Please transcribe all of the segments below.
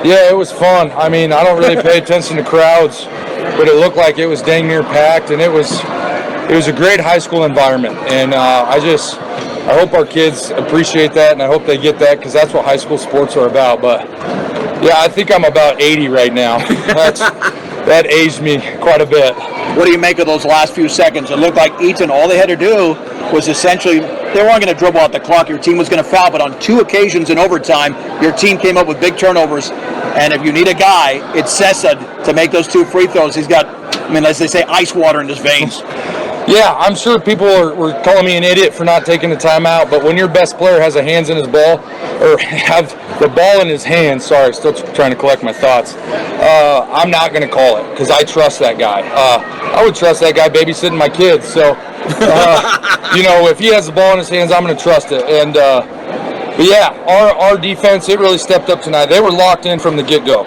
Yeah, it was fun. I mean, I don't really pay attention to crowds, but it looked like it was dang near packed, and it was a great high school environment. And I hope our kids appreciate that, and I hope they get that, because that's what high school sports are about. But yeah, I think I'm about 80 right now. That aged me quite a bit. What do you make of those last few seconds? It looked like Eaton, all they had to do was essentially, they weren't going to dribble out the clock. Your team was going to foul, but on 2 occasions in overtime, your team came up with big turnovers. And if you need a guy, it's Sessa to make those 2 free throws. He's got, as they say, ice water in his veins. Yeah, I'm sure people were calling me an idiot for not taking the timeout, but when your best player has a hands in his ball, or have the ball in his hands, sorry, still trying to collect my thoughts, I'm not going to call it, because I trust that guy. I would trust that guy babysitting my kids, so, if he has the ball in his hands, I'm going to trust it. And, but yeah, our defense, it really stepped up tonight. They were locked in from the get-go.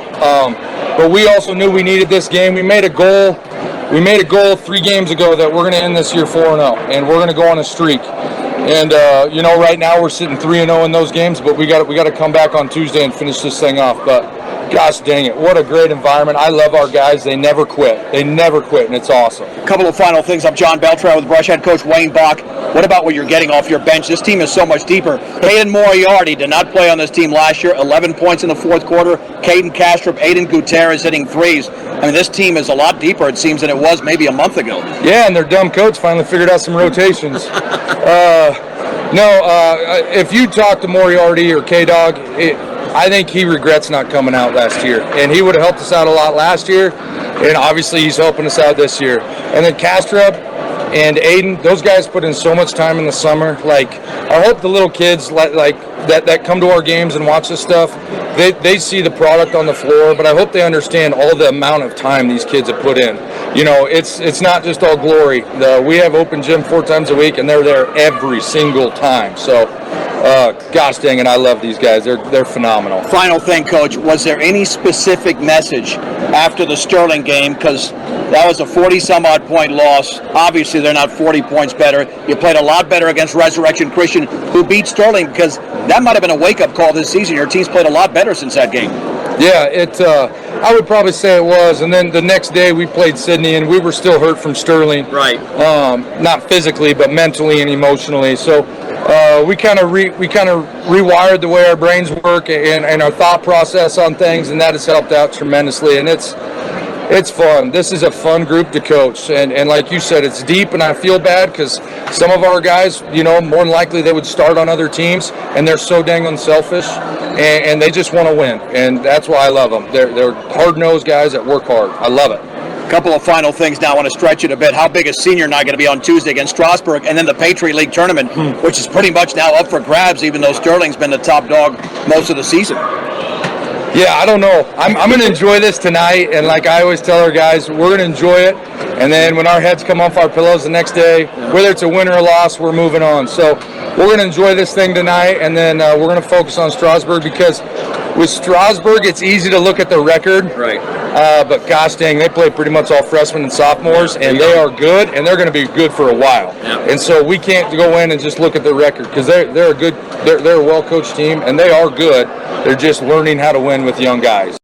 But we also knew we needed this game. We made a goal 3 games ago that we're going to end this year 4-0, and we're going to go on a streak. And right now we're sitting 3-0 in those games, but we got to come back on Tuesday and finish this thing off. But gosh dang it, what a great environment. I love our guys. They never quit, and it's awesome. A couple of final things. I'm John Beltran with Brush head coach Wayne Bach. What about what you're getting off your bench? This team is so much deeper. Hayden Moriarty did not play on this team last year. 11 points in the fourth quarter. Caden Castrop, Aiden Gutierrez hitting threes. This team is a lot deeper, it seems, than it was maybe a month ago. Yeah, and their dumb coach finally figured out some rotations. If you talk to Moriarty or K-Dog, I think he regrets not coming out last year. And he would have helped us out a lot last year, and obviously he's helping us out this year. And then Castrop and Aiden, those guys put in so much time in the summer. I hope the little kids that come to our games and watch this stuff, they see the product on the floor, but I hope they understand all the amount of time these kids have put in. It's not just all glory. We have open gym 4 times a week, and they're there every single time. So, gosh dang it, I love these guys. They're phenomenal. Final thing, Coach, was there any specific message after the Sterling game? Because that was a 40-some-odd point loss. Obviously, they're not 40 points better. You played a lot better against Resurrection Christian, who beat Sterling, because that might have been a wake-up call this season. Your team's played a lot better since that game. Yeah, I would probably say it was. And then the next day we played Sydney, and we were still hurt from Sterling. Right. Not physically, but mentally and emotionally. So we kind of rewired the way our brains work and our thought process on things, and that has helped out tremendously. And it's fun. This is a fun group to coach, and like you said, it's deep, and I feel bad because some of our guys, more than likely they would start on other teams, and they're so dang unselfish, and they just want to win, and that's why I love them. They're hard-nosed guys that work hard. I love it. A couple of final things now. I want to stretch it a bit. How big is senior night going to be on Tuesday against Strasburg, and then the Patriot League tournament, which is pretty much now up for grabs, even though Sterling's been the top dog most of the season? Yeah, I don't know. I'm going to enjoy this tonight, and like I always tell our guys, we're going to enjoy it, and then when our heads come off our pillows the next day, whether it's a win or a loss, we're moving on. So we're going to enjoy this thing tonight, and then we're going to focus on Strasburg, because with Strasburg, it's easy to look at the record. Right. But gosh dang, they play pretty much all freshmen and sophomores, and they are good, and they're going to be good for a while. Yeah. And so we can't go in and just look at the record, because they're a well-coached team, and they are good. They're just learning how to win with young guys.